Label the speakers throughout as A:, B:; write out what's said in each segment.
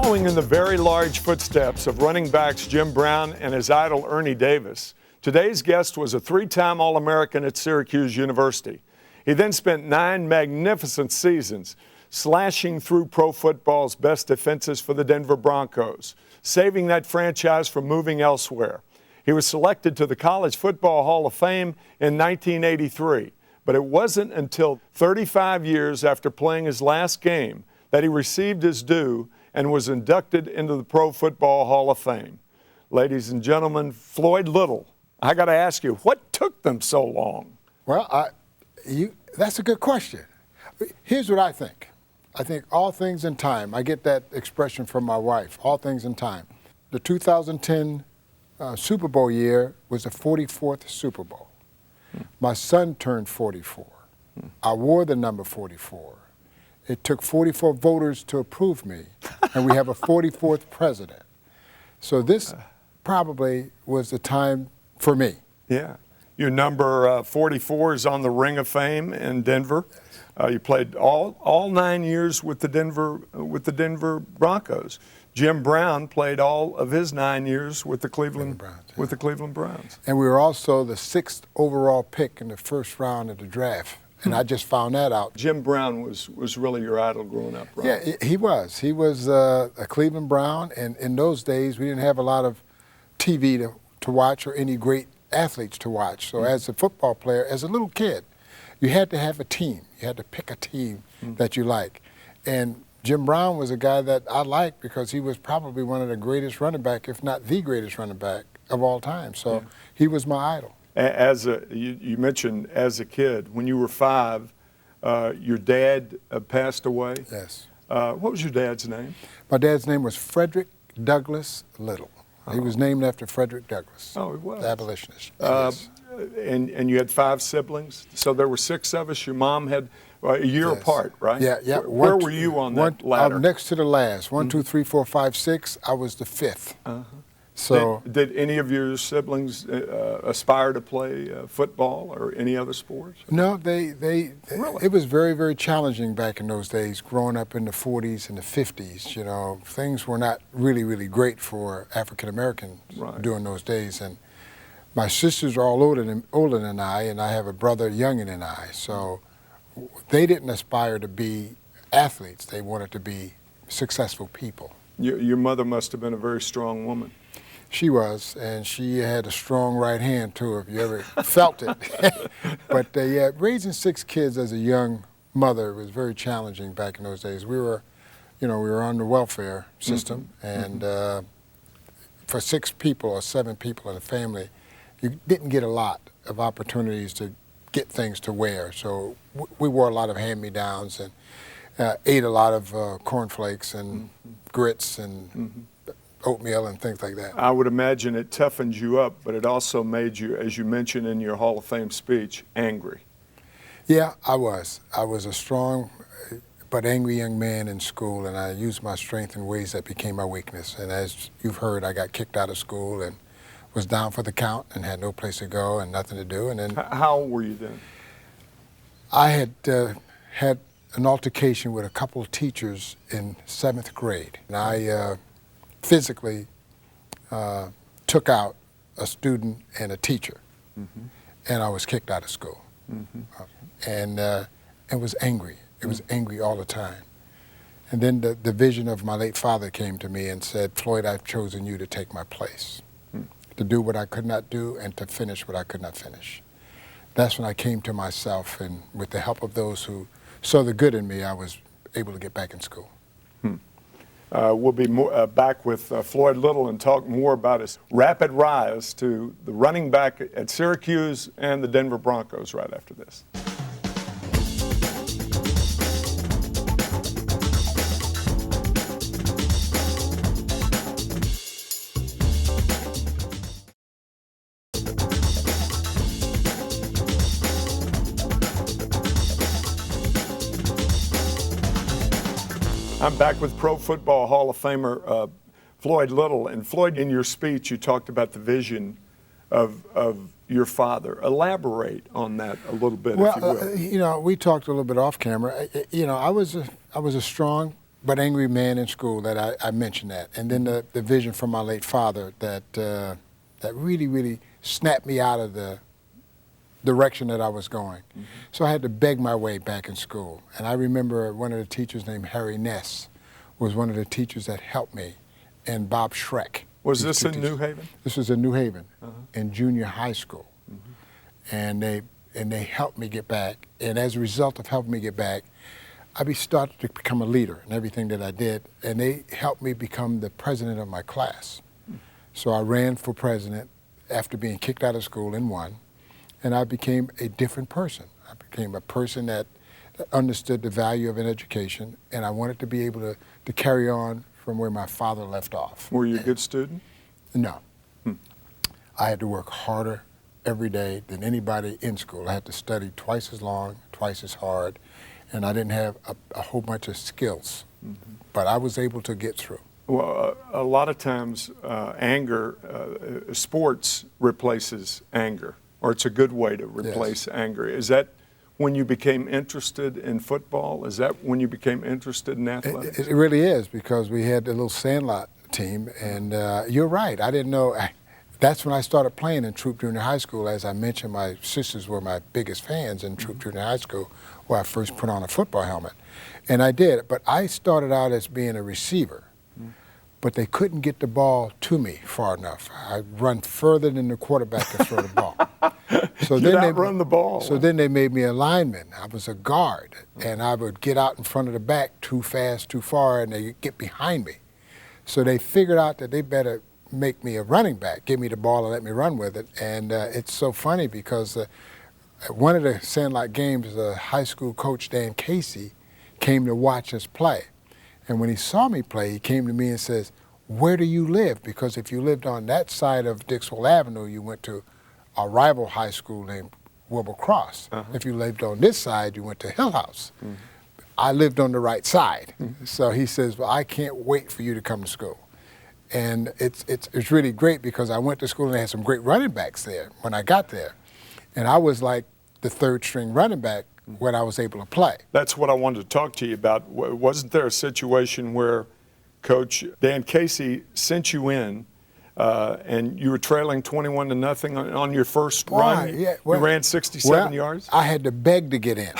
A: Following in the very large footsteps of running backs Jim Brown and his idol Ernie Davis, today's guest was a three-time All-American at Syracuse University. He then spent 9 magnificent seasons slashing through pro football's best defenses for the Denver Broncos, saving that franchise from moving elsewhere. He was selected to the College Football Hall of Fame in 1983, but it wasn't until 35 years after playing his last game that he received his due and was inducted into the Pro Football Hall of Fame. Ladies and gentlemen, Floyd Little. I got to ask you, what took them so long?
B: Well, that's a good question. Here's what I think. I think all things in time. I get that expression from my wife, all things in time. The 2010 Super Bowl year was the 44th Super Bowl. My son turned 44. I wore the number 44. It took 44 voters to approve me, and we have a 44th president. So this probably was the time for me.
A: Yeah. Your number 44 is on the Ring of Fame in Denver. You played all 9 years with the Denver Broncos. Jim Brown played all of his 9 years with the Cleveland Browns.
B: And we were also the 6th overall pick in the first round of the draft. And I just found that out.
A: Jim Brown was really your idol growing up, right?
B: Yeah, he was. He was a Cleveland Brown, and in those days we didn't have a lot of TV to watch or any great athletes to watch. So as a football player, as a little kid, you had to have a team. You had to pick a team that you like. And Jim Brown was a guy that I liked because he was probably one of the greatest running back, if not the greatest running back of all time. So he was my idol.
A: You mentioned as a kid, when you were 5, your dad passed away.
B: Yes.
A: What was your dad's name?
B: My dad's name was Frederick Douglass Little. He was named after Frederick Douglass.
A: Oh, he was.
B: The abolitionist.
A: Yes. And you had 5 siblings, so there were 6 of us. Your mom had a year apart, right?
B: Yeah.
A: Where were you on that ladder?
B: Next to the last. 1, 2, 3, 4, 5, 6. I was the 5th. So
A: did any of your siblings aspire to play football or any other sports?
B: No, really? It was very, very challenging back in those days, growing up in the 40s and the 50s. You know, things were not really, really great for African Americans during those days. And my sisters are all older than I, and I have a brother younger than I. So they didn't aspire to be athletes. They wanted to be successful people.
A: Your mother must have been a very strong woman.
B: She was, and she had a strong right hand, too, if you ever felt it. But, yeah, raising 6 kids as a young mother was very challenging back in those days. We were on the welfare system, and for 6 people or 7 people in a family, you didn't get a lot of opportunities to get things to wear. So we wore a lot of hand-me-downs and ate a lot of cornflakes and grits and oatmeal and things like that.
A: I would imagine it toughened you up, but it also made you, as you mentioned in your Hall of Fame speech, angry.
B: Yeah, I was. I was a strong but angry young man in school, and I used my strength in ways that became my weakness. And as you've heard, I got kicked out of school and was down for the count and had no place to go and nothing to do. And then,
A: how old were you then? I
B: had had an altercation with a couple of teachers in 7th grade. And I physically took out a student and a teacher, and I was kicked out of school. And was angry. It was angry all the time. And then the vision of my late father came to me and said, Floyd, I've chosen you to take my place, to do what I could not do and to finish what I could not finish. That's when I came to myself, and with the help of those who saw the good in me, I was able to get back in school.
A: We'll be back with Floyd Little and talk more about his rapid rise to the running back at Syracuse and the Denver Broncos right after this. I'm back with Pro Football Hall of Famer Floyd Little. And Floyd, in your speech, you talked about the vision of your father. Elaborate on that a little bit, if you will.
B: We talked a little bit off camera. I was a strong but angry man in school that I mentioned that. And then the vision from my late father that really, really snapped me out of the direction that I was going. Mm-hmm. So I had to beg my way back in school. And I remember one of the teachers named Harry Ness was one of the teachers that helped me, and Bob Schreck.
A: Was this in New Haven?
B: This was in New Haven, in junior high school. And they helped me get back. And as a result of helping me get back, I started to become a leader in everything that I did. And they helped me become the president of my class. So I ran for president after being kicked out of school and won. And I became a different person. I became a person that understood the value of an education, and I wanted to be able to carry on from where my father left off.
A: Were you a good student?
B: No. I had to work harder every day than anybody in school. I had to study twice as long, twice as hard, and I didn't have a whole bunch of skills, but I was able to get through.
A: Well, a lot of times anger, sports replaces anger, or it's a good way to replace anger. Is that when you became interested in football? Is that when you became interested in athletics?
B: It really is, because we had a little sandlot team, and you're right. I didn't know. That's when I started playing in Troop Junior High School. As I mentioned, my sisters were my biggest fans in Troop Junior High School, where I first put on a football helmet. And I did, but I started out as being a receiver. But they couldn't get the ball to me far enough. I run further than the quarterback to throw the ball. So
A: You'd outrun the ball.
B: So then they made me a lineman. I was a guard, and I would get out in front of the back too fast, too far, and they'd get behind me. So they figured out that they better make me a running back, give me the ball and let me run with it. And it's so funny because at one of the Sandlot games, the high school coach, Dan Casey, came to watch us play. And when he saw me play, he came to me and says, "Where do you live?" Because if you lived on that side of Dixwell Avenue, you went to a rival high school named Wilbur Cross. If you lived on this side, you went to Hill House. I lived on the right side. So he says, "Well, I can't wait for you to come to school." And it's really great, because I went to school and they had some great running backs there when I got there. And I was like the third string running back when I was able to play.
A: That's what I wanted to talk to you about. Wasn't there a situation where Coach Dan Casey sent you in and you were trailing 21-0 on your first run?
B: Yeah,
A: you ran 67 yards?
B: I had to beg to get in.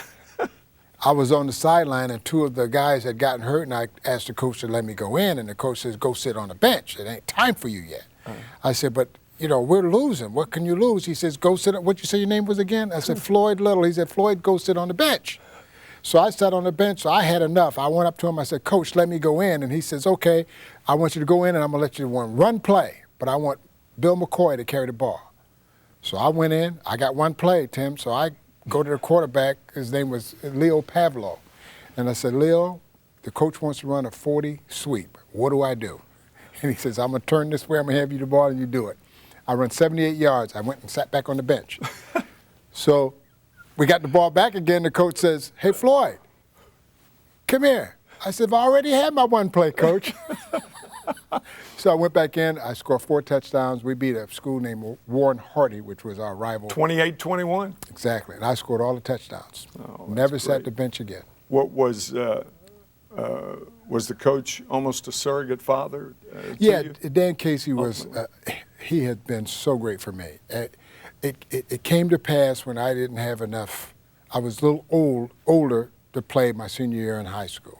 B: I was on the sideline, and two of the guys had gotten hurt, and I asked the coach to let me go in, and the coach says, "Go sit on the bench. It ain't time for you yet." I said, "But we're losing. What can you lose?" He says, "Go sit." What you say your name was again? I said, "Floyd Little." He said, "Floyd, go sit on the bench." So I sat on the bench. So I had enough. I went up to him. I said, "Coach, let me go in." And he says, "Okay, I want you to go in, and I'm going to let you run play. But I want Bill McCoy to carry the ball." So I went in. I got one play, Tim. So I go to the quarterback. His name was Leo Pavlo. And I said, "Leo, the coach wants to run a 40 sweep. What do I do?" And he says, "I'm going to turn this way. I'm going to have you the ball, and you do it." I run 78 yards. I went and sat back on the bench. So we got the ball back again. The coach says, "Hey, Floyd, come here." I said, "I already had my one play, coach." So I went back in. I scored 4 touchdowns. We beat a school named Warren Hardy, which was our rival.
A: 28-21?
B: Exactly. And I scored all the touchdowns.
A: Oh,
B: Never sat the bench again.
A: What was the coach almost a surrogate father to you?
B: Dan Casey was, he had been so great for me. It came to pass when I didn't have enough. I was a little older to play my senior year in high school.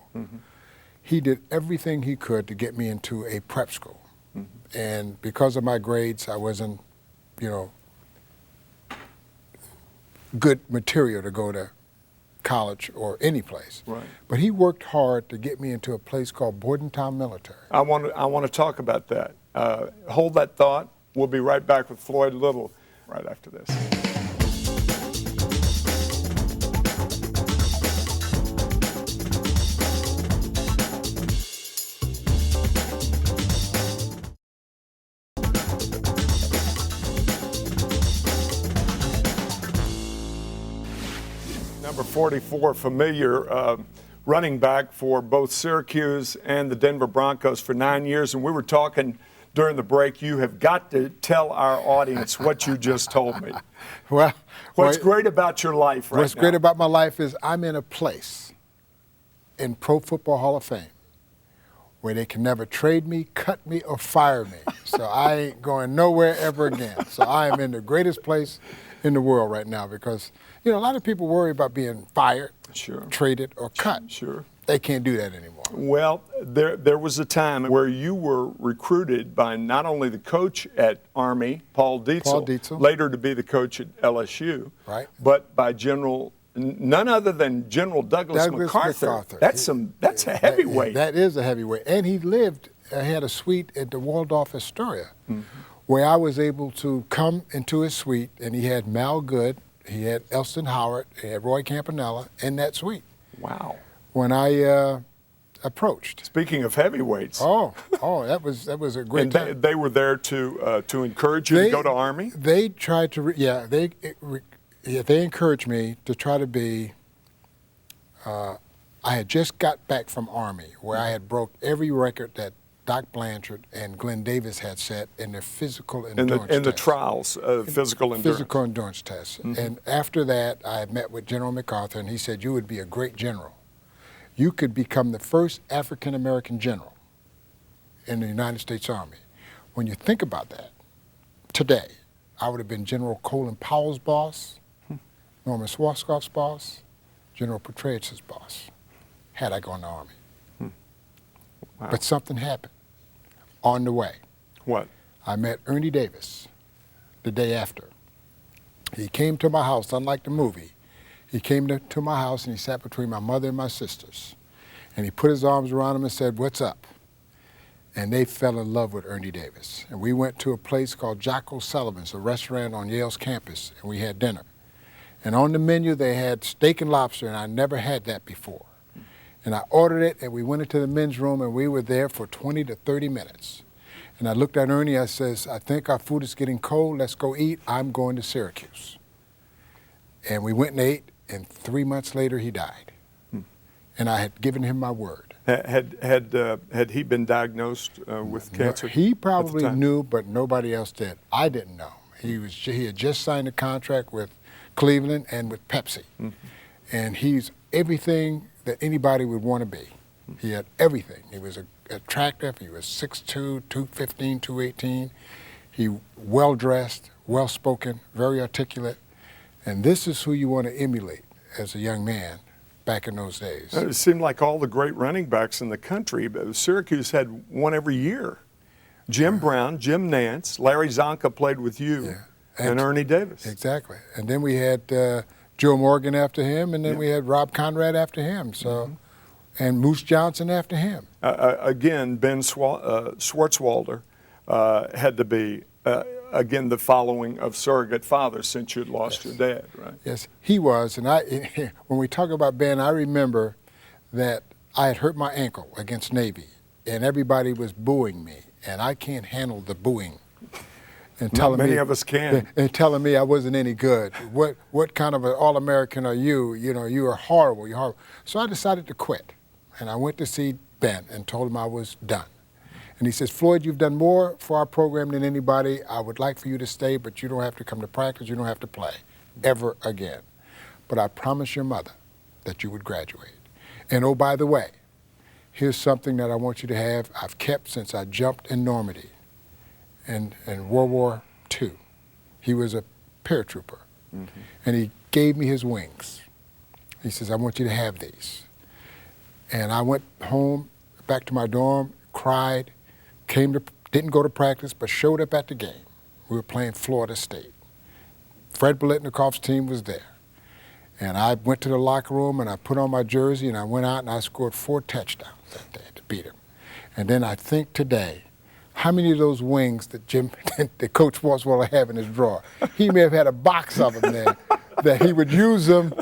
B: He did everything he could to get me into a prep school. And because of my grades, I wasn't, good material to go to college or any place.
A: Right.
B: But he worked hard to get me into a place called Bordentown Military. I
A: want to talk about that. Hold that thought. We'll be right back with Floyd Little right after this. Number 44, familiar running back for both Syracuse and the Denver Broncos for 9 years. And we were talking during the break. You have got to tell our audience what you just told me.
B: Well,
A: what's great about your life right now?
B: What's great about my life is I'm in a place in Pro Football Hall of Fame where they can never trade me, cut me, or fire me. So I ain't going nowhere ever again. So I am in the greatest place in the world right now because, you know, a lot of people worry about being fired,
A: Sure.
B: traded, or cut.
A: Sure.
B: They can't do that anymore.
A: Well, there was a time where you were recruited by not only the coach at Army, Paul Dietzel, later to be the coach at LSU,
B: right, but
A: by none other than General Douglas MacArthur. That's a heavyweight.
B: That is a heavyweight. And he had a suite at the Waldorf Astoria, where I was able to come into his suite, and he had Mal Good, he had Elston Howard, he had Roy Campanella in that suite.
A: Wow.
B: When I approached.
A: Speaking of heavyweights.
B: That was a great time.
A: They were there to encourage you to go to Army?
B: They tried to, they encouraged me to try to be, I had just got back from Army, where I had broke every record that Doc Blanchard and Glenn Davis had set in their physical endurance tests.
A: In the trials of physical endurance.
B: Physical endurance tests. And after that, I met with General MacArthur, and he said, you would be a great general. You could become the first African-American general in the United States Army. When you think about that, today, I would have been General Colin Powell's boss, Norman Schwarzkopf's boss, General Petraeus' boss, had I gone to the Army.
A: Wow.
B: But something happened on the way.
A: What?
B: I met Ernie Davis the day after. He came to my house, unlike the movie. He came to my house and he sat between my mother and my sisters. And he put his arms around them and said, what's up? And they fell in love with Ernie Davis. And we went to a place called Jack O'Sullivan's, a restaurant on Yale's campus, and we had dinner. And on the menu they had steak and lobster, and I never had that before. And I ordered it, and we went into the men's room, and we were there for 20 to 30 minutes. And I looked at Ernie, I says, I think our food is getting cold, let's go eat, I'm going to Syracuse. And we went and ate, and 3 months later he died. And I had given him my word.
A: Had he been diagnosed with cancer?
B: He probably knew, but nobody else did. I didn't know. He had just signed a contract with Cleveland and with Pepsi. And he's everything that anybody would want to be. He had everything. He was attractive. He was 6'2", 215, 218. He well-dressed, well-spoken, very articulate. And this is who you want to emulate as a young man back in those days.
A: It seemed like all the great running backs in the country, but Syracuse had one every year. Jim Brown, Jim Nance, Larry Zonka played with you, and Ernie Davis.
B: Exactly. And then we had Joe Morgan after him, and then we had Rob Conrad after him, so, and Moose Johnson after him.
A: Again, Ben Schwartzwalder had to be, again, the following of surrogate father since you'd lost your dad, right?
B: Yes, he was. And when we talk about Ben, I remember that I had hurt my ankle against Navy, and everybody was booing me, and I can't handle the booing. And
A: Not many of us can.
B: And telling me I wasn't any good. What kind of an All-American are you? You know, you are horrible, you're horrible. So I decided to quit. And I went to see Ben and told him I was done. And he says, Floyd, you've done more for our program than anybody. I would like for you to stay, but you don't have to come to practice. You don't have to play ever again. But I promise your mother that you would graduate. And oh, by the way, here's something that I want you to have. I've kept since I jumped in Normandy in World War II. He was a paratrooper. And he gave me his wings. He says, I want you to have these. And I went home, back to my dorm, cried, didn't go to practice, but showed up at the game. We were playing Florida State. Fred Biletnikoff's team was there. And I went to the locker room and I put on my jersey and I went out and I scored 4 touchdowns that day to beat him. And then I think today, how many of those wings that Coach Schwartzwalder have in his drawer? He may have had a box of them there that he would use them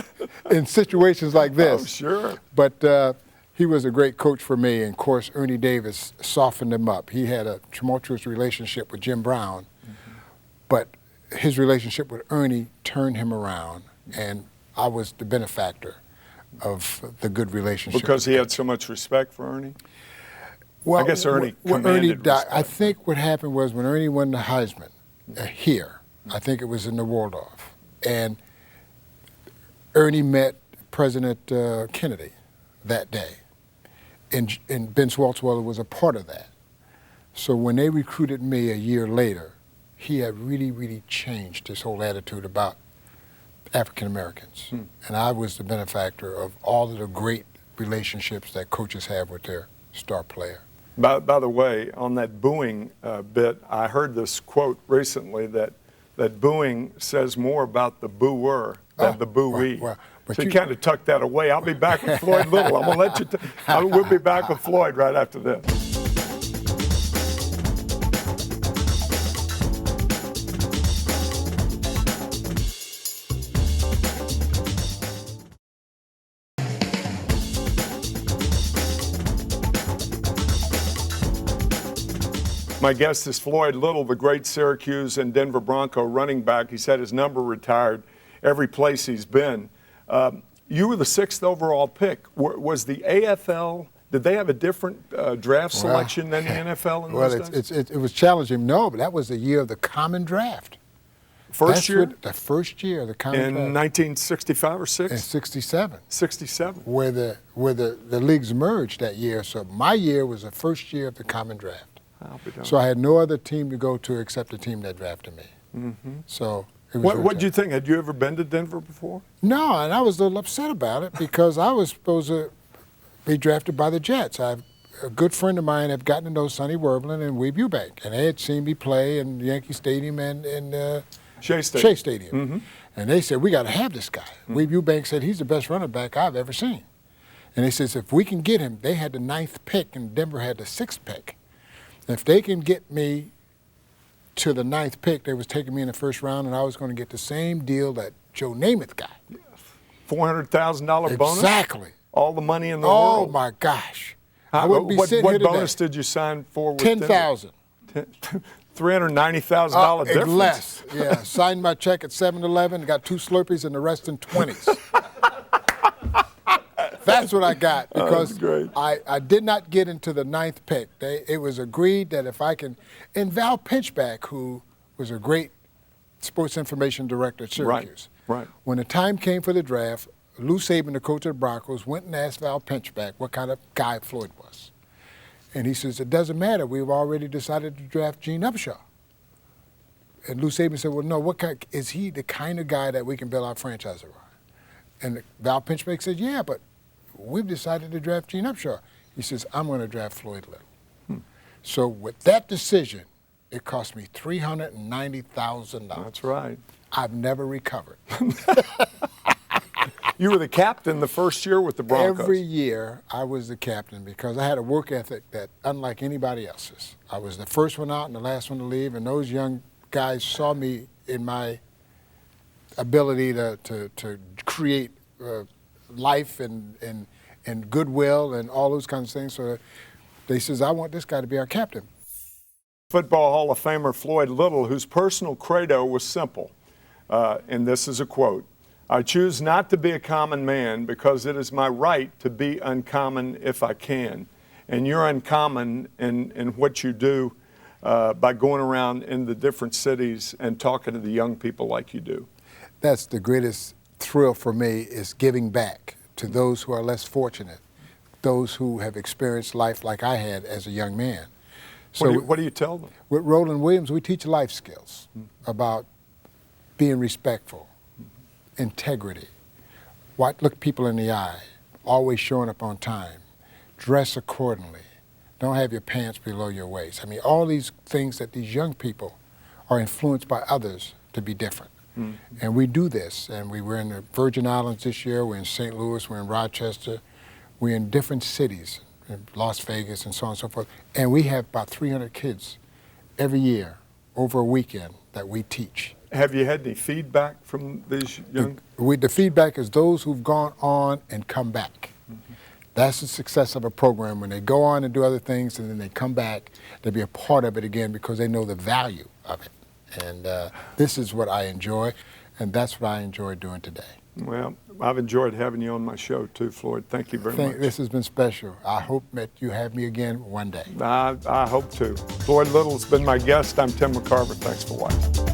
B: in situations like this.
A: Oh, sure.
B: But he was a great coach for me, and of course Ernie Davis softened him up. He had a tumultuous relationship with Jim Brown, but his relationship with Ernie turned him around, and I was the benefactor of the good relationship.
A: Because he had so much respect for Ernie?
B: Well,
A: I guess Ernie
B: commanded respect. I think what happened was when Ernie won the Heisman here, I think it was in the Waldorf, and Ernie met President Kennedy that day. and Ben Swartzwelder was a part of that. So when they recruited me a year later, he had really, really changed his whole attitude about African Americans. And I was the benefactor of all of the great relationships that coaches have with their star player.
A: By the way, on that booing bit, I heard this quote recently that booing says more about the booer than the booee.
B: Well,
A: so you kind of tucked that away. I'll be back with Floyd Little. I'm going to let you, we'll be back with Floyd right after this. My guest is Floyd Little, the great Syracuse and Denver Bronco running back. He's had his number retired every place he's been. You were the 6th overall pick. Was the AFL, did they have a different draft selection than the NFL in those days?
B: It was challenging. No, but that was the year of the common draft.
A: First year?
B: The first year of the common draft.
A: In 1965 or 6?
B: In 67.
A: 67.
B: Where the leagues merged that year. So my year was the first year of the common draft. So I had no other team to go to except the team that drafted me. So it was
A: what did you think? Had you ever been to Denver before?
B: No, and I was a little upset about it because I was supposed to be drafted by the Jets. A good friend of mine had gotten to know Sonny Werblin and Weeb Eubank, and they had seen me play in Yankee Stadium and
A: Shea Stadium.
B: Shea Stadium. And they said, we got to have this guy. Weeb Eubank said, he's the best running back I've ever seen. And they says, if we can get him, they had the 9th pick and Denver had the 6th pick. If they can get me to the 9th pick, they was taking me in the first round, and I was going to get the same deal that Joe Namath got.
A: $400,000 bonus?
B: Exactly.
A: All the money in the world.
B: Oh, my gosh.
A: What bonus did you sign for with
B: $10,000.
A: $390,000 difference.
B: Less. Yeah. Signed my check at 7-Eleven, got 2 Slurpees, and the rest in 20s. That's what I got because I did not get into the 9th pick. It was agreed that if I can, and Val Pinchback, who was a great sports information director at Syracuse, when the time came for the draft, Lou Saban, the coach of the Broncos, went and asked Val Pinchback what kind of guy Floyd was. And he says, it doesn't matter. We've already decided to draft Gene Upshaw. And Lou Saban said, well, no, is he the kind of guy that we can build our franchise around? And Val Pinchback said, yeah, but we've decided to draft Gene Upshaw. He says, I'm going to draft Floyd Little. So with that decision, it cost me $390,000.
A: That's right.
B: I've never recovered.
A: You were the captain the first year with the Broncos.
B: Every year I was the captain because I had a work ethic that unlike anybody else's. I was the first one out and the last one to leave, and those young guys saw me in my ability to create life and goodwill and all those kinds of things. So they says, I want this guy to be our captain.
A: Football Hall of Famer Floyd Little, whose personal credo was simple, and this is a quote, I choose not to be a common man because it is my right to be uncommon if I can. And you're uncommon in what you do by going around in the different cities and talking to the young people like you do.
B: That's the greatest thrill for me, is giving back to those who are less fortunate, those who have experienced life like I had as a young man. So
A: what do you tell them?
B: With Roland Williams, we teach life skills about being respectful, integrity, look people in the eye, always showing up on time, dress accordingly, don't have your pants below your waist. I mean, all these things that these young people are influenced by others to be different. And we do this, and we were in the Virgin Islands this year, we're in St. Louis, we're in Rochester, we're in different cities, in Las Vegas and so on and so forth. And we have about 300 kids every year over a weekend that we teach.
A: Have you had any feedback from these young?
B: The feedback is those who've gone on and come back. That's the success of a program, when they go on and do other things and then they come back to be a part of it again because they know the value of it. And this is what I enjoy, and that's what I enjoy doing today. Well,
A: I've enjoyed having you on my show too, Floyd. Thank you very much.
B: This has been special. I hope that you have me again one day.
A: I hope to. Floyd Little's been my guest. I'm Tim McCarver. Thanks for watching.